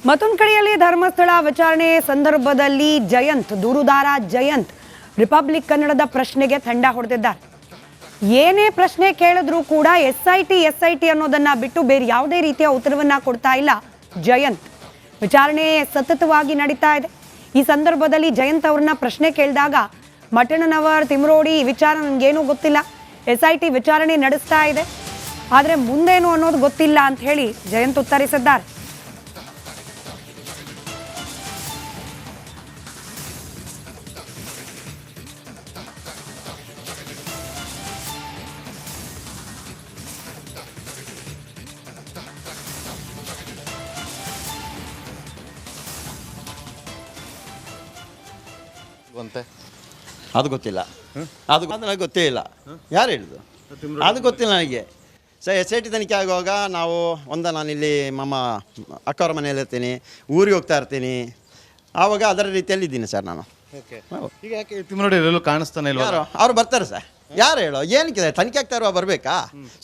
ಮತ್ತೊಂದು ಕಡೆಯಲ್ಲಿ ಧರ್ಮಸ್ಥಳ ವಿಚಾರಣೆ ಸಂದರ್ಭದಲ್ಲಿ ದೂರುದಾರ ಜಯಂತ್ ರಿಪಬ್ಲಿಕ್ ಕನ್ನಡದ ಪ್ರಶ್ನೆಗೆ ತಂಡ ಹೊಡೆದಿದ್ದಾರೆ. ಏನೇ ಪ್ರಶ್ನೆ ಕೇಳಿದ್ರೂ ಕೂಡ ಎಸ್ಐಟಿ ಅನ್ನೋದನ್ನ ಬಿಟ್ಟು ಬೇರೆ ಯಾವುದೇ ರೀತಿಯ ಉತ್ತರವನ್ನ ಕೊಡ್ತಾ ಇಲ್ಲ ಜಯಂತ್. ವಿಚಾರಣೆ ಸತತವಾಗಿ ನಡೀತಾ ಇದೆ. ಈ ಸಂದರ್ಭದಲ್ಲಿ ಜಯಂತ್ ಅವ್ರನ್ನ ಪ್ರಶ್ನೆ ಕೇಳಿದಾಗ ಮಠಣ್ಣನವರ್ ತಿಮ್ರೋಡಿ ವಿಚಾರ ನನಗೇನೂ ಗೊತ್ತಿಲ್ಲ, ಎಸ್ಐಟಿ ವಿಚಾರಣೆ ನಡೆಸ್ತಾ ಇದೆ, ಆದರೆ ಮುಂದೇನು ಅನ್ನೋದು ಗೊತ್ತಿಲ್ಲ ಅಂತ ಹೇಳಿ ಜಯಂತ್ ಉತ್ತರಿಸಿದ್ದಾರೆ. ಅದು ಗೊತ್ತಿಲ್ಲ, ಅದು ನನಗೆ ಗೊತ್ತೇ ಇಲ್ಲ. ಯಾರು ಹೇಳಿದ್ದು ಅದು ಗೊತ್ತಿಲ್ಲ ನನಗೆ. SIT ತನಿಖೆ ಆಗುವಾಗ ನಾನಿಲ್ಲಿ ಅಕ್ಕವ್ರ ಮನೆಯಲ್ಲಿ ಇರ್ತೀನಿ, ಊರಿಗೆ ಹೋಗ್ತಾ ಇರ್ತೀನಿ, ಆವಾಗ ಅದರ ರೀತಿಯಲ್ಲಿ ಇದ್ದೀನಿ ಸರ್ ನಾನು. ಈಗ ಯಾಕೆ ತಿಮ್ಮರೋಡಿ ಎಲ್ಲೂ ಕಾಣಿಸ್ತಾನೆ ಇಲ್ಲ? ಅವ್ರು ಬರ್ತಾರೆ ಸರ್. ಯಾರು ಹೇಳೋ ಏನಕ್ಕೆ ತನಿಖೆ ಆಗ್ತಾ ಇರುವ ಬರಬೇಕಾ?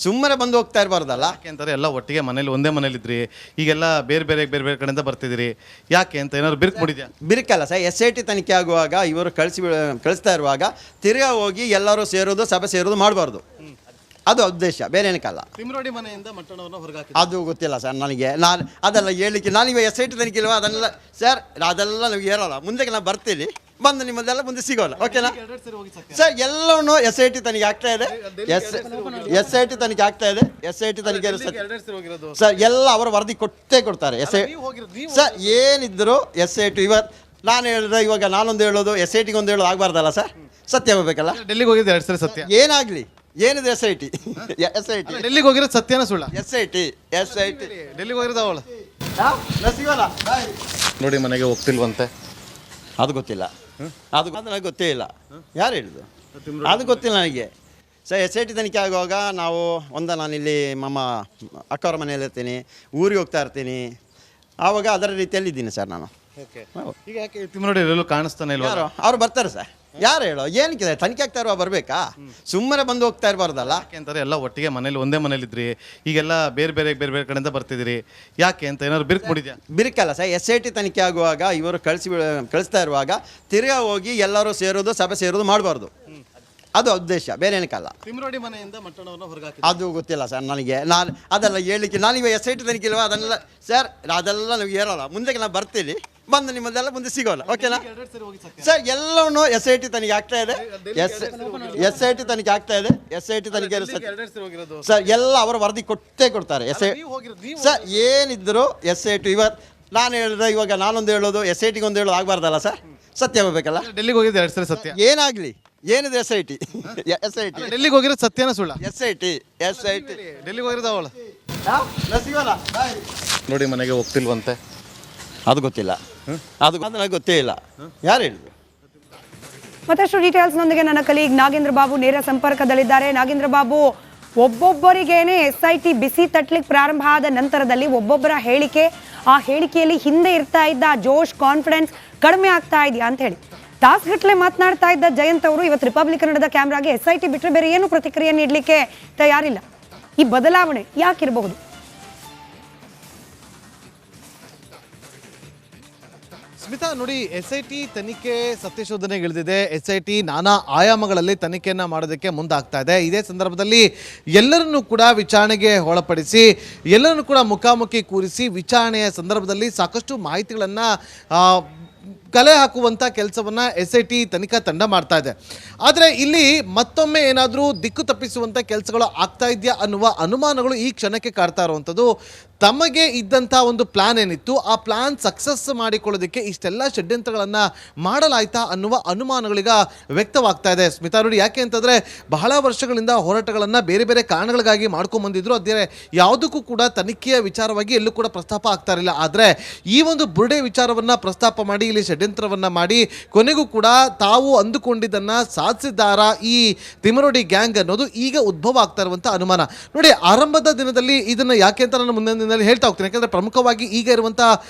ಸುಮ್ಮನೆ ಬಂದು ಹೋಗ್ತಾ ಇರಬಾರ್ದಲ್ಲ. ಯಾಕೆ ಅಂತಾರೆ ಎಲ್ಲ ಒಟ್ಟಿಗೆ ಮನೇಲಿ ಒಂದೇ ಮನೇಲಿದ್ರಿ, ಈಗೆಲ್ಲ ಬೇರೆ ಬೇರೆ ಕಡೆಯಿಂದ ಬರ್ತಿದ್ದೀರಿ, ಯಾಕೆ ಅಂತ ಏನಾದ್ರು ಬಿರುಕು ಮೂಡಿದ್ಯಾ? ಬಿರುಕಲ್ಲ ಸರ್. SIT ತನಿಖೆ ಆಗುವಾಗ ಇವರು ಕಳಿಸ್ತಾ ಇರುವಾಗ ತಿರ್ಗಾ ಹೋಗಿ ಎಲ್ಲರೂ ಸೇರೋದು ಸಭೆ ಸೇರೋದು ಮಾಡಬಾರ್ದು. ಅದು ಉದ್ದೇಶ, ಬೇರೆ ಏನಕ್ಕಲ್ಲ. ತಿಮ್ಮರೋಡಿ ಮನೆಯಿಂದ ಮಟ್ಟಣ್ಣವ್ರನ್ನ ಹೊರಗೆ ಅದು ಗೊತ್ತಿಲ್ಲ ಸರ್ ನನಗೆ. ಅದೆಲ್ಲ ಹೇಳಲಿಕ್ಕೆ ನಾನೀಗ SIT ತನಿಖೆ ಇಲ್ವಾ ಅದನ್ನೆಲ್ಲ ಸರ್, ಅದೆಲ್ಲ ನಮಗೆ ಹೇಳೋಲ್ಲ. ಮುಂದಕ್ಕೆ ನಾನು ಬರ್ತೀನಿ, ಬಂದು ನಿಮ್ಮದೆಲ್ಲ ಮುಂದೆ ಸಿಗೋಲ್ಲ. ಓಕೆನಾ ಸರ್? ಎಲ್ಲವನ್ನೂ SIT ತನಿಖೆ ಆಗ್ತಾ ಇದೆ. SIT ತನಿಖೆ ಆಗ್ತಾ ಇದೆ. SIT ತನಿಖೆ ಸರ್ ಎಲ್ಲ ಅವರ ವರದಿ ಕೊಡ್ತಾರೆ. ಸರ್ ಏನಿದ್ರು SIT ನಾನು ಹೇಳಿದ್ರೆ ಇವಾಗ ನಾನೊಂದು ಹೇಳೋದು SITಗೆ ಒಂದು ಹೇಳೋದು ಆಗಬಾರ್ದಲ್ಲ ಸರ್? ಸತ್ಯ ಹೋಗ್ಬೇಕಲ್ಲ. ಡೆಲ್ಲಿಗೆ ಹೋಗಿದ್ದು 2 ಸರಿ ಸತ್ಯ. ಏನಾಗಲಿ ಏನಿದೆ SIT ಡೆಲ್ಲಿಗೆ ಹೋಗಿರೋದು ಸತ್ಯನ ಸುಳ್ಳ? SIT ಡೆಲ್ಲಿಗೆ ಹೋಗಿರೋದು ಅವಳು ಸಿಗೋಲ್ಲ. ನೋಡಿ ಮನೆಗೆ ಹೋಗ್ತಿಲ್ವಂತೆ. ಅದು ಗೊತ್ತಿಲ್ಲ, ಅದು ನನಗೆ ಗೊತ್ತೇ ಇಲ್ಲ. ಯಾರು ಹೇಳಿದ್ದು ಅದು ಗೊತ್ತಿಲ್ಲ ನನಗೆ. SIT ತನಿಖೆ ಆಗುವಾಗ ನಾನಿಲ್ಲಿ ಅಕ್ಕವ್ರ ಮನೆಯಲ್ಲಿ ಇರ್ತೀನಿ, ಊರಿಗೆ ಹೋಗ್ತಾ ಇರ್ತೀನಿ, ಆವಾಗ ಅದರ ರೀತಿಯಲ್ಲಿ ಇದ್ದೀನಿ ಸರ್ ನಾನು. ಈಗ ಯಾಕೆ ತಿಮ್ಮರೋಡಿ ಎಲ್ಲೂ ಕಾಣಿಸ್ತಾನೆ ಇಲ್ಲ? ಅವ್ರು ಬರ್ತಾರೆ ಸರ್. ಯಾರು ಹೇಳೋ ಏನಕ್ಕೆ ತನಿಖೆ ಆಗ್ತಾ ಇರುವ ಬರಬೇಕಾ? ಸುಮ್ಮನೆ ಬಂದು ಹೋಗ್ತಾ ಇರಬಾರ್ದಲ್ಲ. ಯಾಕೆ ಅಂತಾರೆ ಎಲ್ಲ ಒಟ್ಟಿಗೆ ಮನೇಲಿ ಒಂದೇ ಮನೇಲಿದ್ರಿ, ಈಗೆಲ್ಲ ಬೇರೆ ಬೇರೆ ಕಡೆಯಿಂದ ಬರ್ತಿದ್ದೀರಿ, ಯಾಕೆ ಅಂತ ಏನಾದ್ರು ಬಿರುಕು ಮೂಡಿದ್ಯಾ? ಬಿರುಕಲ್ಲ ಸರ್. SIT ತನಿಖೆ ಆಗುವಾಗ ಇವರು ಕಳಿಸ್ತಾ ಇರುವಾಗ ತಿರ್ಗಾ ಹೋಗಿ ಎಲ್ಲರೂ ಸೇರೋದು ಸಭೆ ಸೇರೋದು ಮಾಡಬಾರ್ದು. ಅದು ಉದ್ದೇಶ, ಬೇರೆ ಏನಕ್ಕಲ್ಲ. ತಿಮ್ಮರೋಡಿ ಮನೆಯಿಂದ ಮಟ್ಟಣ್ಣವ್ರನ್ನ ಹೊರಗೆ ಅದು ಗೊತ್ತಿಲ್ಲ ಸರ್ ನನಗೆ. ಅದೆಲ್ಲ ಹೇಳಲಿಕ್ಕೆ ನಾನೀಗ SIT ತನಿಖೆ ಇಲ್ವಾ ಅದನ್ನೆಲ್ಲ ಸರ್, ಅದೆಲ್ಲ ನಮಗೆ ಹೇಳೋಲ್ಲ. ಮುಂದಕ್ಕೆ ನಾನು ಬರ್ತೀನಿ, ಬಂದು ನಿಮ್ಮದೆಲ್ಲ ಮುಂದೆ ಸಿಗೋಲ್ಲ. ಓಕೆನಾ ಸರ್? ಎಲ್ಲವನ್ನೂ SIT ತನಿಖೆ ಆಗ್ತಾ ಇದೆ. SIT ತನಿಖೆ ಆಗ್ತಾ ಇದೆ. SIT ತನಿಖೆ ಸರ್ ಎಲ್ಲ ಅವರ ವರದಿ ಕೊಡ್ತಾರೆ. ಸರ್ ಏನಿದ್ರು SIT ನಾನು ಹೇಳಿದ್ರೆ ಇವಾಗ ನಾನೊಂದು ಹೇಳೋದು SITಗೆ ಒಂದು ಹೇಳೋದು ಆಗಬಾರ್ದಲ್ಲ ಸರ್? ಸತ್ಯ ಹೋಗ್ಬೇಕಲ್ಲ. ಡೆಲ್ಲಿಗೆ ಹೋಗಿದ್ದು 2 ಸರಿ ಸತ್ಯ. ಏನಾಗಲಿ ಏನಿದೆ SIT ಡೆಲ್ಲಿಗೆ ಹೋಗಿರೋದು ಸತ್ಯನ ಸುಳ್ಳ? SIT ಡೆಲ್ಲಿಗೆ ಹೋಗಿರೋದು ಅವಳು ಸಿಗೋಲ್ಲ. ನೋಡಿ ಮನೆಗೆ ಹೋಗ್ತಿಲ್ವಂತೆ. ಅದು ಗೊತ್ತಿಲ್ಲ, ಅದು ನನಗೆ ಗೊತ್ತೇ ಇಲ್ಲ. ಯಾರು ಹೇಳಿದ್ರು? ಮತ್ತಷ್ಟು ಡೀಟೇಲ್ಸ್ನೊಂದಿಗೆ ನನ್ನ ಕಲೀಗ್ ನಾಗೇಂದ್ರ ಬಾಬು ನೇರ ಸಂಪರ್ಕದಲ್ಲಿದ್ದಾರೆ. ನಾಗೇಂದ್ರ ಬಾಬು, ಒಬ್ಬೊಬ್ಬರಿಗೇನೆ SIT ಬಿಸಿ ತಟ್ಲಿಕ್ಕೆ ಪ್ರಾರಂಭ ಆದ ನಂತರದಲ್ಲಿ ಒಬ್ಬೊಬ್ಬರ ಹೇಳಿಕೆ, ಆ ಹೇಳಿಕೆಯಲ್ಲಿ ಹಿಂದೆ ಇರ್ತಾ ಇದ್ದ ಜೋಶ್, ಕಾನ್ಫಿಡೆನ್ಸ್ ಕಡಿಮೆ ಆಗ್ತಾ ಇದೆಯಾ ಅಂತ ಹೇಳಿ ತಾಸ್ಗಟ್ಟಲೆ ಮಾತನಾಡ್ತಾ ಇದ್ದ ಜಯಂತ್ ಅವರು ಇವತ್ತು ರಿಪಬ್ಲಿಕ್ ಕನ್ನಡದ ಕ್ಯಾಮ್ರಾಗೆ SIT ಬಿಟ್ಟರೆ ಬೇರೆ ಏನು ಪ್ರತಿಕ್ರಿಯೆ ನೀಡಲಿಕ್ಕೆ ತಯಾರಿಲ್ಲ. ಈ ಬದಲಾವಣೆ ಯಾಕಿರಬಹುದು? ಸ್ಮಿತಾ, ನೋಡಿ SIT ತನಿಖೆ ಸತ್ಯಶೋಧನೆಗೆ ಇಳಿದಿದೆ. SIT ನಾನಾ ಆಯಾಮಗಳಲ್ಲಿ ತನಿಖೆಯನ್ನು ಮಾಡೋದಕ್ಕೆ ಮುಂದಾಗ್ತಾ ಇದೆ. ಇದೇ ಸಂದರ್ಭದಲ್ಲಿ ಎಲ್ಲರನ್ನೂ ಕೂಡ ವಿಚಾರಣೆಗೆ ಒಳಪಡಿಸಿ ಎಲ್ಲರನ್ನೂ ಕೂಡ ಮುಖಾಮುಖಿ ಕೂರಿಸಿ ವಿಚಾರಣೆಯ ಸಂದರ್ಭದಲ್ಲಿ ಸಾಕಷ್ಟು ಮಾಹಿತಿಗಳನ್ನು ಕಲೆ ಹಾಕುವಂಥ ಕೆಲಸವನ್ನು SIT ತನಿಖಾ ತಂಡ ಮಾಡ್ತಾ ಇದೆ. ಆದರೆ ಇಲ್ಲಿ ಮತ್ತೊಮ್ಮೆ ಏನಾದರೂ ದಿಕ್ಕು ತಪ್ಪಿಸುವಂಥ ಕೆಲಸಗಳು ಆಗ್ತಾ ಇದೆಯಾ ಅನ್ನುವ ಅನುಮಾನಗಳು ಈ ಕ್ಷಣಕ್ಕೆ ಕಾಡ್ತಾ ಇರುವಂಥದ್ದು. ತಮಗೆ ಇದ್ದಂಥ ಒಂದು ಪ್ಲಾನ್ ಏನಿತ್ತು, ಆ ಪ್ಲಾನ್ ಸಕ್ಸಸ್ ಮಾಡಿಕೊಳ್ಳೋದಕ್ಕೆ ಇಷ್ಟೆಲ್ಲ ಷಡ್ಯಂತ್ರಗಳನ್ನು ಮಾಡಲಾಯ್ತಾ ಅನ್ನುವ ಅನುಮಾನಗಳೀಗ ವ್ಯಕ್ತವಾಗ್ತಾ ಇದೆ. ಸ್ಮಿತಾ, ನೋಡಿ ಯಾಕೆ ಅಂತಂದರೆ ಬಹಳ ವರ್ಷಗಳಿಂದ ಹೋರಾಟಗಳನ್ನು ಬೇರೆ ಬೇರೆ ಕಾರಣಗಳಿಗಾಗಿ ಮಾಡ್ಕೊಂಬಂದಿದ್ರು. ಅದೇ ಯಾವುದಕ್ಕೂ ಕೂಡ ತನಿಖೆಯ ವಿಚಾರವಾಗಿ ಎಲ್ಲೂ ಕೂಡ ಪ್ರಸ್ತಾಪ ಆಗ್ತಾ ಇರಲಿಲ್ಲ. ಆದರೆ ಈ ಒಂದು ಬುರುಡೆ ವಿಚಾರವನ್ನು ಪ್ರಸ್ತಾಪ ಮಾಡಿ ಇಲ್ಲಿ ಷಡ್ಯಂತ್ರವನ್ನು ಮಾಡಿ ಕೊನೆಗೂ ಕೂಡ ತಾವು ಅಂದುಕೊಂಡಿದ್ದನ್ನು ಸಾಧಿಸಿದ್ದಾರ ಈ ತಿಮ್ಮರೋಡಿ ಗ್ಯಾಂಗ್ ಅನ್ನೋದು ಈಗ ಉದ್ಭವ ಆಗ್ತಾ ಇರುವಂಥ ಅನುಮಾನ. ನೋಡಿ, ಆರಂಭದ ದಿನದಲ್ಲಿ ಇದನ್ನು ಯಾಕೆ ಅಂತ ನಾನು ಮುಂದೆ ದಿನದಲ್ಲಿ ಹೇಳ್ತಾ ಹೋಗ್ತೀನಿ. ಯಾಕಂದರೆ ಪ್ರಮುಖವಾಗಿ ಈಗ ಇರುವಂಥ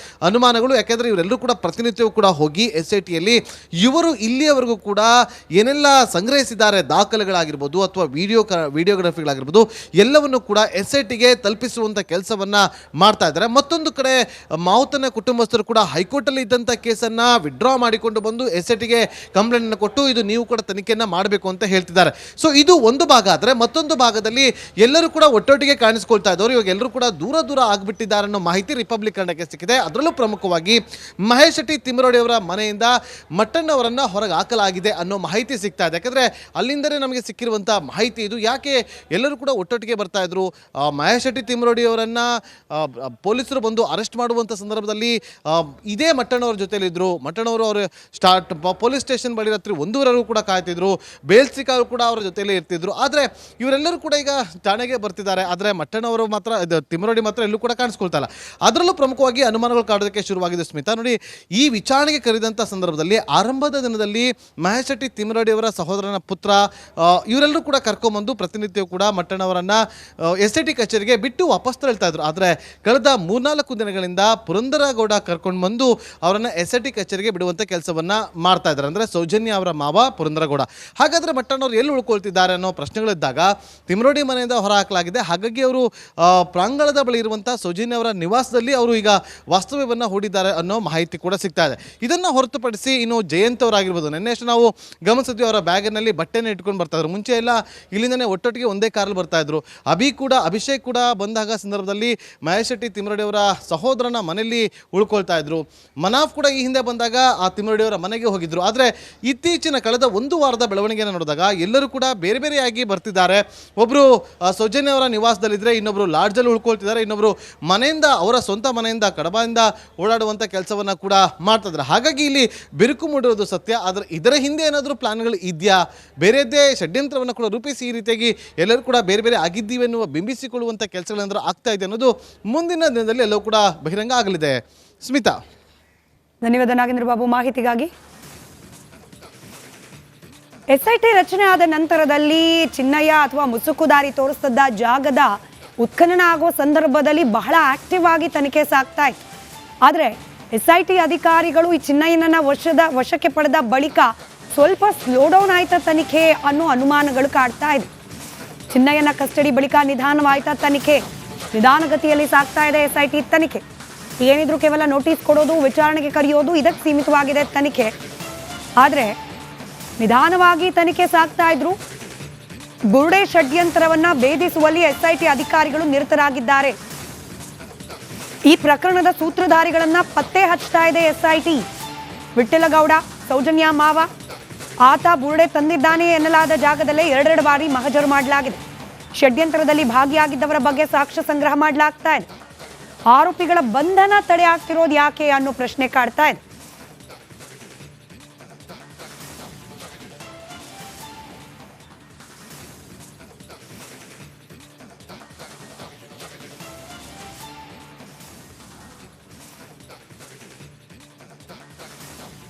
ಅನುಮಾನಗಳು, ಯಾಕೆಂದರೆ ಇವರೆಲ್ಲರೂ ಕೂಡ ಪ್ರತಿನಿತ್ಯವೂ ಕೂಡ ಹೋಗಿ SITಯಲ್ಲಿ ಇವರು ಇಲ್ಲಿಯವರೆಗೂ ಕೂಡ ಏನೆಲ್ಲ ಸಂಗ್ರಹಿಸಿದ್ದಾರೆ, ದಾಖಲೆಗಳಾಗಿರ್ಬೋದು ಅಥವಾ ವಿಡಿಯೋಗ್ರಫಿಗಳಾಗಿರ್ಬೋದು, ಎಲ್ಲವನ್ನು ಕೂಡ SITಗೆ ತಲುಪಿಸುವಂಥ ಕೆಲಸವನ್ನು ಮಾಡ್ತಾ ಇದ್ದಾರೆ. ಮತ್ತೊಂದು ಕಡೆ ಮಾವುತನ ಕುಟುಂಬಸ್ಥರು ಕೂಡ ಹೈಕೋರ್ಟಲ್ಲಿ ಇದ್ದಂಥ ಕೇಸನ್ನು ವಿಡ್ರಾ ಮಾಡಿಕೊಂಡು ಬಂದು SITಗೆ ಕಂಪ್ಲೇಂಟನ್ನು ಕೊಟ್ಟು ಇದು ನೀವು ಕೂಡ ತನಿಖೆಯನ್ನು ಮಾಡಬೇಕು ಅಂತ ಹೇಳ್ತಿದ್ದಾರೆ. ಸೊ ಇದು ಒಂದು ಭಾಗ. ಆದರೆ ಮತ್ತೊಂದು ಭಾಗದಲ್ಲಿ ಎಲ್ಲರೂ ಕೂಡ ಒಟ್ಟೊಟ್ಟಿಗೆ ಕಾಣಿಸ್ಕೊಳ್ತಾ ಇದ್ದವರು ಇವಾಗ ಎಲ್ಲರೂ ಕೂಡ ದೂರ ದೂರ ಆಗಿಬಿಟ್ಟಿದ್ದಾರೆ ಅನ್ನೋ ಮಾಹಿತಿ ರಿಪಬ್ಲಿಕ್ ಕನ್ನಡಕ್ಕೆ ಸಿಕ್ಕಿದೆ. ಅದರಲ್ಲೂ ಪ್ರಮುಖವಾಗಿ ಮಹೇಶ್ ಶೆಟ್ಟಿ ತಿಮ್ಮರೋಡಿ ಅವರ ಮನೆಯಿಂದ ಮಟ್ಟಣ್ಣ ಅವರನ್ನು ಹೊರಗೆ ಹಾಕಲಾಗಿದೆ ಅನ್ನೋ ಮಾಹಿತಿ ಸಿಗ್ತಾ ಇದೆ. ಯಾಕಂದರೆ ಅಲ್ಲಿಂದಲೇ ನಮಗೆ ಸಿಕ್ಕಿರುವಂಥ ಮಾಹಿತಿ ಇದು. ಯಾಕೆ ಎಲ್ಲರೂ ಕೂಡ ಒಟ್ಟೊಟ್ಟಿಗೆ ಬರ್ತಾ ಇದ್ರು, ಮಹೇಶ್ ಶೆಟ್ಟಿ ತಿಮ್ಮರೋಡಿ ಅವರನ್ನು ಪೊಲೀಸರು ಬಂದು ಅರೆಸ್ಟ್ ಮಾಡುವಂಥ ಸಂದರ್ಭದಲ್ಲಿ ಇದೇ ಮಟ್ಟಣ್ಣವ್ರ ಜೊತೆಲಿದ್ದರು. ಮಟ್ಟಣ್ಣವರು ಅವರು ಪೊಲೀಸ್ ಸ್ಟೇಷನ್ ಬಳಿ ರಾತ್ರಿ 1:30 ಕೂಡ ಕಾಯ್ತಿದ್ರು. ಬೇಲ್ಸಿಕಾರು ಕೂಡ ಅವರ ಜೊತೆಲೇ ಇರ್ತಿದ್ರು. ಆದರೆ ಇವರೆಲ್ಲರೂ ಕೂಡ ಈಗ ಠಾಣೆಗೆ ಬರ್ತಿದ್ದಾರೆ. ಆದರೆ ಮಟ್ಟಣ್ಣವರು ಮಾತ್ರ, ತಿಮ್ಮರೋಡಿ ಮಾತ್ರ ಎಲ್ಲೂ ಕೂಡ ಕಾಣಿಸ್ಕೊಳ್ತಾ ಇಲ್ಲ. ಅದರಲ್ಲೂ ಪ್ರಮುಖವಾಗಿ ಅನುಮಾನಗಳು ಕಾಡೋದಕ್ಕೆ ಶುರುವಾಗಿದೆ. ಸ್ಮಿತಾ ನೋಡಿ, ಈ ವಿಚಾರಣೆಗೆ ಕರೆದಂಥ ಸಂದರ್ಭದಲ್ಲಿ ಆರಂಭದ ದಿನದಲ್ಲಿ ಮಹೇಶ್ ಶೆಟ್ಟಿ ತಿಮ್ಮರೋಡಿ ಅವರ ಸಹೋದರನ ಪುತ್ರ ಇವರೆಲ್ಲರೂ ಕೂಡ ಕರ್ಕೊಂಬಂದು ಪ್ರತಿನಿತ್ಯವೂ ಕೂಡ ಮಟ್ಟಣ್ಣವರನ್ನು SIT ಕಚೇರಿಗೆ ಬಿಟ್ಟು ವಾಪಸ್ ತಳ್ತಾ ಇದ್ರು. ಆದರೆ ಕಳೆದ 3-4 ದಿನಗಳಿಂದ ಪುರಂದರಗೌಡ ಕರ್ಕೊಂಡು ಬಂದು ಅವರನ್ನು SIT ಕಚೇರಿಗೆ ಬಿಡುವಂಥ ಕೆಲಸವನ್ನು ಮಾಡ್ತಾ ಇದ್ದಾರೆ. ಅಂದರೆ ಸೌಜನ್ಯ ಅವರ ಮಾವ ಪುರಂದರಗೌಡ. ಹಾಗಾದರೆ ಮಟ್ಟಣ್ಣವ್ರು ಎಲ್ಲಿ ಉಳ್ಕೊಳ್ತಿದ್ದಾರೆ ಅನ್ನೋ ಪ್ರಶ್ನೆಗಳಿದ್ದಾಗ ತಿಮ್ಮರೋಡಿ ಮನೆಯಿಂದ ಹೊರ ಹಾಕಲಾಗಿದೆ. ಹಾಗಾಗಿ ಅವರು ಪ್ರಾಂಗಣದ ಬಳಿ ಇರುವಂಥ ಸೌಜನ್ಯ ಅವರ ನಿವಾಸದಲ್ಲಿ ಅವರು ಈಗ ವಾಸ್ತವ್ಯವನ್ನು ಹೂಡಿದ್ದಾರೆ ಅನ್ನೋ ಮಾಹಿತಿ ಕೂಡ ಸಿಗ್ತಾ ಇದೆ. ಇದನ್ನು ಹೊರತುಪಡಿಸಿ ಇನ್ನು ಜಯಂತ್ ಅವರಾಗಿರ್ಬೋದು, ನಿನ್ನೆಷ್ಟು ನಾವು ಗಮನಿಸಿದ್ವಿ ಅವರ ಬ್ಯಾಗಿನಲ್ಲಿ ಬಟ್ಟೆನ ಇಟ್ಕೊಂಡು ಬರ್ತಾ ಇದ್ರು. ಮುಂಚೆ ಎಲ್ಲ ಇಲ್ಲಿಂದನೇ ಒಟ್ಟೊಟ್ಟಿಗೆ ಒಂದೇ ಕಾರಲ್ಲಿ ಬರ್ತಾ ಇದ್ರು. ಅಭಿಷೇಕ್ ಕೂಡ ಬಂದಾಗ ಸಂದರ್ಭದಲ್ಲಿ ಮಹೇಶ್ ಶೆಟ್ಟಿ ತಿಮ್ಮರೋಡಿ ಅವರ ಸಹೋದರನ ಮನೆಯಲ್ಲಿ ಉಳ್ಕೊಳ್ತಾ ಇದ್ರು. ಮನಾಫ್ ಕೂಡ ಈ ಹಿಂದೆ ಬಂದಾಗ ಆ ತಿಮ್ಮರೋಡಿ ಅವರ ಮನೆಗೆ ಹೋಗಿದ್ರು. ಆದರೆ ಇತ್ತೀಚಿನ ಕಳೆದ 1 ವಾರದ ಬೆಳವಣಿಗೆಯನ್ನು ನೋಡಿದಾಗ ಎಲ್ಲರೂ ಕೂಡ ಬೇರೆ ಬೇರೆಯಾಗಿ ಬರ್ತಿದ್ದಾರೆ. ಒಬ್ಬರು ಸೌಜನ್ಯ ಅವರ ನಿವಾಸದಲ್ಲಿದ್ದರೆ, ಇನ್ನೊಬ್ಬರು ಲಾಡ್ಜಲ್ಲಿ ಉಳ್ಕೊಳ್ತಿದ್ದಾರೆ, ಇನ್ನೊಬ್ಬರು ಮನೆಯಿಂದ, ಅವರ ಸ್ವಂತ ಮನೆಯಿಂದ ಕಡಬದಿಂದ ಓಡಾಡುವಂಥ ಕೆಲಸವನ್ನು ಕೂಡ ಮಾಡ್ತಾ ಇದ್ದಾರೆ. ಹಾಗಾಗಿ ಇಲ್ಲಿ ಬಿರುಕು ಮೂಡಿರೋದು ಸತ್ಯ. ಆದರೆ ಇದರ ಹಿಂದೆ ಏನಾದರೂ ಪ್ಲಾನ್ಗಳು ಇದೆಯಾ, ಬೇರೆಯದ್ದೇ ಷಡ್ಯಂತ್ರವನ್ನು ಕೂಡ ರೂಪಿಸಿ ಈ ರೀತಿಯಾಗಿ ಎಲ್ಲರೂ ಕೂಡ ಬೇರೆ ಬೇರೆ ಆಗಿದ್ದೀವಿ ಎನ್ನುವ ಬಿಂಬಿಸಿಕೊಳ್ಳುವಂಥ ಕೆಲಸಗಳೇನಾದರೂ ಆಗ್ತಾ ಇದೆ ಅನ್ನೋದು ಮುಂದಿನ ದಿನದಲ್ಲಿ ಎಲ್ಲವೂ ಕೂಡ ಬಹಿರಂಗ ಆಗಲಿದೆ. ಸ್ಮಿತಾ, ಧನ್ಯವಾದ ನಾಗೇಂದ್ರ ಬಾಬು ಮಾಹಿತಿಗಾಗಿ. SIT ರಚನೆ ಆದ ನಂತರದಲ್ಲಿ ಚಿನ್ನಯ್ಯ ಅಥವಾ ಮುಸುಕುದಾರಿ ತೋರಿಸಿದ ಜಾಗದ ಉತ್ಖನನ ಆಗೋ ಸಂದರ್ಭದಲ್ಲಿ ಬಹಳ ಆಕ್ಟಿವ್ ಆಗಿ ತನಿಖೆ ಸಾಗ್ತಾ ಇತ್ತು. ಆದರೆ SIT ಅಧಿಕಾರಿಗಳು ಈ ಚಿನ್ನಯ್ಯನನ್ನ ವಶಕ್ಕೆ ಪಡೆದ ಬಳಿಕ ಸ್ವಲ್ಪ ಸ್ಲೋ ಡೌನ್ ಆಯ್ತಾ ತನಿಖೆ ಅನ್ನೋ ಅನುಮಾನಗಳು ಕಾಡ್ತಾ ಇದೆ. ಚಿನ್ನಯ್ಯನ ಕಸ್ಟಡಿ ಬಳಿಕ ನಿಧಾನವಾಯ್ತಾ ತನಿಖೆ, ನಿಧಾನಗತಿಯಲ್ಲಿ ಸಾಗ್ತಾ ಇದೆ SIT ತನಿಖೆ. ಏನಿದ್ರು ಕೇವಲ ನೋಟಿಸ್ ಕೊಡೋದು, ವಿಚಾರಣೆಗೆ ಕರೆಯೋದು, ಇದಕ್ಕೆ ಸೀಮಿತವಾಗಿದೆ ತನಿಖೆ. ಆದರೆ ನಿಧಾನವಾಗಿ ತನಿಖೆ ಸಾಗ್ತಾ ಇದ್ರು. ಬುರುಡೆ ಷಡ್ಯಂತ್ರವನ್ನ ಭೇದಿಸುವಲ್ಲಿ SIT ಅಧಿಕಾರಿಗಳು ನಿರತರಾಗಿದ್ದಾರೆ. ಈ ಪ್ರಕರಣದ ಸೂತ್ರಧಾರಿಗಳನ್ನ ಪತ್ತೆ ಹಚ್ತಾ ಇದೆ SIT. ವಿಠ್ಠಲಗೌಡ, ಸೌಜನ್ಯ ಮಾವ, ಆತ ಬುರುಡೆ ತಂದಿದ್ದಾನೆ ಎನ್ನಲಾದ ಜಾಗದಲ್ಲೇ 2 ಬಾರಿ ಮಹಜರು ಮಾಡಲಾಗಿದೆ. ಷಡ್ಯಂತ್ರದಲ್ಲಿ ಭಾಗಿಯಾಗಿದ್ದವರ ಬಗ್ಗೆ ಸಾಕ್ಷ್ಯ ಸಂಗ್ರಹ ಮಾಡಲಾಗ್ತಾ ಇದೆ. ಆರೋಪಿಗಳ ಬಂಧನ ತಡೆ ಆಗ್ತಿರೋದು ಯಾಕೆ ಅನ್ನೋ ಪ್ರಶ್ನೆ ಕಾಡ್ತಾ ಇದೆ.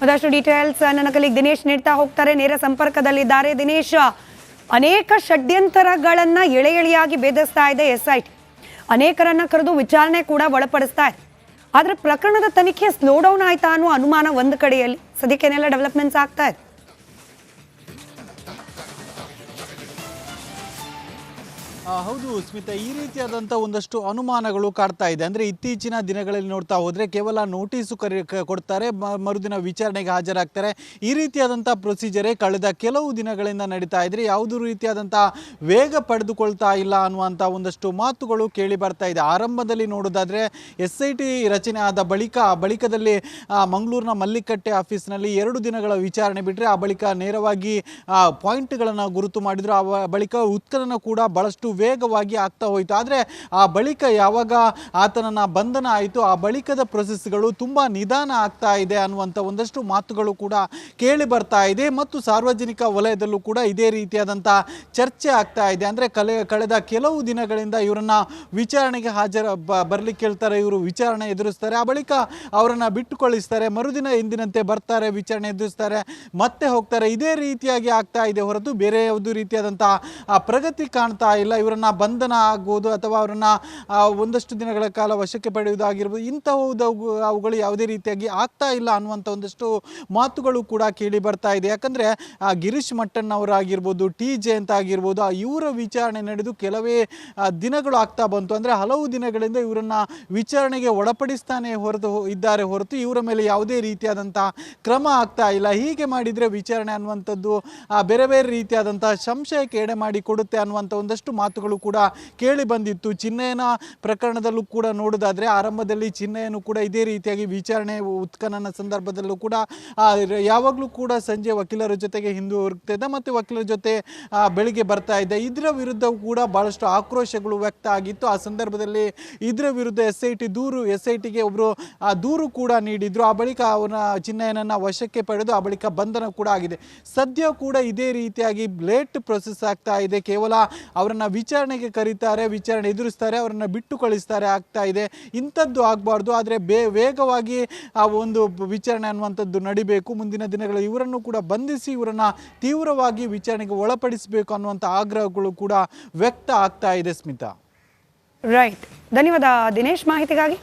ಮತ್ತಷ್ಟು ಡೀಟೇಲ್ಸ್ ನನ್ನ ಕಲಿಗ್ ದಿನೇಶ್ ನೀಡ್ತಾ ಹೋಗ್ತಾರೆ, ನೇರ ಸಂಪರ್ಕದಲ್ಲಿದ್ದಾರೆ. ದಿನೇಶ್, ಅನೇಕ ಷಡ್ಯಂತರಗಳನ್ನ ಎಳೆ ಎಳೆಯಾಗಿ ಭೇದಿಸ್ತಾ ಇದೆ SIT. ಅನೇಕರನ್ನ ಕರೆದು ವಿಚಾರಣೆ ಕೂಡ ಒಳಪಡಿಸ್ತಾ ಇದೆ. ಆದ್ರೆ ಪ್ರಕರಣದ ತನಿಖೆ ಸ್ಲೋ ಡೌನ್ ಆಯ್ತಾ ಅನ್ನೋ ಅನುಮಾನ ಒಂದು ಕಡೆಯಲ್ಲಿ. ಸದ್ಯಕ್ಕೇನೆಲ್ಲ ಡೆವಲಪ್ಮೆಂಟ್ಸ್ ಆಗ್ತಾ ಇದೆ? ಹೌದು ಸ್ಮಿತಾ, ಈ ರೀತಿಯಾದಂಥ ಒಂದಷ್ಟು ಅನುಮಾನಗಳು ಕಾಡ್ತಾ ಇದೆ. ಅಂದರೆ ಇತ್ತೀಚಿನ ದಿನಗಳಲ್ಲಿ ನೋಡ್ತಾ ಹೋದರೆ ಕೇವಲ ನೋಟಿಸು ಕೊಡ್ತಾರೆ, ಮರುದಿನ ವಿಚಾರಣೆಗೆ ಹಾಜರಾಗ್ತಾರೆ. ಈ ರೀತಿಯಾದಂಥ ಪ್ರೊಸೀಜರೇ ಕಳೆದ ಕೆಲವು ದಿನಗಳಿಂದ ನಡೀತಾ ಇದ್ರೆ ಯಾವುದೇ ರೀತಿಯಾದಂಥ ವೇಗ ಪಡೆದುಕೊಳ್ತಾ ಇಲ್ಲ ಅನ್ನುವಂಥ ಒಂದಷ್ಟು ಮಾತುಗಳು ಕೇಳಿ ಬರ್ತಾ ಇದೆ. ಆರಂಭದಲ್ಲಿ ನೋಡೋದಾದರೆ SIT ರಚನೆ ಆದ ಬಳಿಕದಲ್ಲಿ ಮಂಗಳೂರಿನ ಮಲ್ಲಿಕಟ್ಟೆ ಆಫೀಸ್ನಲ್ಲಿ 2 ದಿನಗಳ ವಿಚಾರಣೆ ಬಿಟ್ಟರೆ ಆ ಬಳಿಕ ನೇರವಾಗಿ ಪಾಯಿಂಟ್ಗಳನ್ನು ಗುರುತು ಮಾಡಿದ್ರು. ಆ ಬಳಿಕ ಉತ್ಖನನ ಕೂಡ ಬಹಳಷ್ಟು ವೇಗವಾಗಿ ಆಗ್ತಾ ಹೋಯಿತು. ಆದರೆ ಆ ಬಳಿಕ ಯಾವಾಗ ಆತನನ್ನ ಬಂಧನ ಆಯಿತು, ಆ ಬಳಿಕದ ಪ್ರೊಸೆಸ್ಗಳು ತುಂಬ ನಿಧಾನ ಆಗ್ತಾ ಇದೆ ಅನ್ನುವಂಥ ಒಂದಷ್ಟು ಮಾತುಗಳು ಕೂಡ ಕೇಳಿ ಬರ್ತಾ ಇದೆ. ಮತ್ತು ಸಾರ್ವಜನಿಕ ವಲಯದಲ್ಲೂ ಕೂಡ ಇದೇ ರೀತಿಯಾದಂಥ ಚರ್ಚೆ ಆಗ್ತಾ ಇದೆ. ಅಂದರೆ ಕಳೆದ ಕೆಲವು ದಿನಗಳಿಂದ ಇವರನ್ನ ವಿಚಾರಣೆಗೆ ಬರ್ಲಿಕ್ಕೆ ಹೇಳ್ತಾರೆ, ಇವರು ವಿಚಾರಣೆ ಎದುರಿಸ್ತಾರೆ, ಆ ಬಳಿಕ ಅವರನ್ನು ಬಿಟ್ಟುಕೊಳಿಸ್ತಾರೆ, ಮರುದಿನ ಎಂದಿನಂತೆ ಬರ್ತಾರೆ, ವಿಚಾರಣೆ ಎದುರಿಸ್ತಾರೆ, ಮತ್ತೆ ಹೋಗ್ತಾರೆ. ಇದೇ ರೀತಿಯಾಗಿ ಆಗ್ತಾ ಇದೆ ಹೊರತು ಬೇರೆ ಯಾವುದೇ ರೀತಿಯಾದಂಥ ಪ್ರಗತಿ ಕಾಣ್ತಾ ಇಲ್ಲ. ಇವರನ್ನ ಬಂಧನ ಆಗ್ಬೋದು ಅಥವಾ ಅವರನ್ನ ಒಂದಷ್ಟು ದಿನಗಳ ಕಾಲ ವಶಕ್ಕೆ ಪಡೆಯುವುದಾಗಿರ್ಬೋದು, ಅವುಗಳು ಯಾವುದೇ ರೀತಿಯಾಗಿ ಆಗ್ತಾ ಇಲ್ಲ ಅನ್ನುವಂಥ ಒಂದಷ್ಟು ಮಾತುಗಳು ಕೂಡ ಕೇಳಿ ಬರ್ತಾ ಇದೆ. ಯಾಕಂದರೆ ಗಿರೀಶ್ ಮಟ್ಟಣ್ಣ ಅವರಾಗಿರ್ಬೋದು, ಟಿ ಜಯಂತ್ ಆಗಿರ್ಬೋದು, ಇವರ ವಿಚಾರಣೆ ನಡೆದು ಕೆಲವೇ ದಿನಗಳು ಆಗ್ತಾ ಬಂತು. ಅಂದರೆ ಹಲವು ದಿನಗಳಿಂದ ಇವರನ್ನ ವಿಚಾರಣೆಗೆ ಒಳಪಡಿಸ್ತಾನೆ ಇದ್ದಾರೆ ಹೊರತು ಇವರ ಮೇಲೆ ಯಾವುದೇ ರೀತಿಯಾದಂಥ ಕ್ರಮ ಆಗ್ತಾ ಇಲ್ಲ. ಹೀಗೆ ಮಾಡಿದರೆ ವಿಚಾರಣೆ ಅನ್ನುವಂಥದ್ದು ಬೇರೆ ಬೇರೆ ರೀತಿಯಾದಂಥ ಸಂಶಯಕ್ಕೆ ಎಡೆ ಮಾಡಿ ಕೊಡುತ್ತೆ ಅನ್ನುವಂಥ ಒಂದಷ್ಟು ಮಾತುಗಳು ಕೂಡ ಕೇಳಿ ಬಂದಿತ್ತು. ಚಿನ್ನಯ್ಯನ ಪ್ರಕರಣದಲ್ಲೂ ಕೂಡ ನೋಡೋದಾದರೆ ಆರಂಭದಲ್ಲಿ ಚಿನ್ನಯ್ಯನು ಕೂಡ ಇದೇ ರೀತಿಯಾಗಿ ವಿಚಾರಣೆ ಉತ್ಖನನ ಸಂದರ್ಭದಲ್ಲೂ ಕೂಡ ಯಾವಾಗಲೂ ಕೂಡ ಸಂಜೆ ವಕೀಲರ ಜೊತೆಗೆ ಹಿಂದುವರಿತಾ ಮತ್ತು ವಕೀಲರ ಜೊತೆ ಬೆಳಿಗ್ಗೆ ಬರ್ತಾ ಇದ್ದ. ಇದರ ವಿರುದ್ಧ ಕೂಡ ಬಹಳಷ್ಟು ಆಕ್ರೋಶಗಳು ವ್ಯಕ್ತ ಆಗಿತ್ತು. ಆ ಸಂದರ್ಭದಲ್ಲಿ ಇದರ ವಿರುದ್ಧ SITಗೆ ಒಬ್ಬರು ದೂರು ಕೂಡ ನೀಡಿದ್ರು. ಆ ಬಳಿಕ ಅವನ ಚಿನ್ನಯ್ಯನನ್ನ ವಶಕ್ಕೆ ಪಡೆದು ಆ ಬಳಿಕ ಬಂಧನ ಕೂಡ ಆಗಿದೆ. ಸದ್ಯ ಕೂಡ ಇದೇ ರೀತಿಯಾಗಿ ಲೇಟ್ ಪ್ರೊಸೆಸ್ ಆಗ್ತಾ ಇದೆ. ಕೇವಲ ಅವರನ್ನ ವಿಚಾರಣೆಗೆ ಕರೀತಾರೆ, ವಿಚಾರಣೆ ಎದುರಿಸ್ತಾರೆ, ಅವರನ್ನ ಬಿಟ್ಟು ಕಳಿಸ್ತಾರೆ ಆಗ್ತಾ ಇದೆ. ಇಂಥದ್ದು ಆಗಬಾರ್ದು. ಆದರೆ ವೇಗವಾಗಿ ಆ ಒಂದು ವಿಚಾರಣೆ ಅನ್ನುವಂಥದ್ದು ನಡಿಬೇಕು. ಮುಂದಿನ ದಿನಗಳಲ್ಲಿ ಇವರನ್ನು ಕೂಡ ಬಂಧಿಸಿ ಇವರನ್ನ ತೀವ್ರವಾಗಿ ವಿಚಾರಣೆಗೆ ಒಳಪಡಿಸಬೇಕು ಅನ್ನುವಂಥ ಆಗ್ರಹಗಳು ಕೂಡ ವ್ಯಕ್ತ ಆಗ್ತಾ ಇದೆ. ಸ್ಮಿತಾ, ರೈಟ್, ಧನ್ಯವಾದ ದಿನೇಶ್ ಮಾಹಿತಿಗಾಗಿ.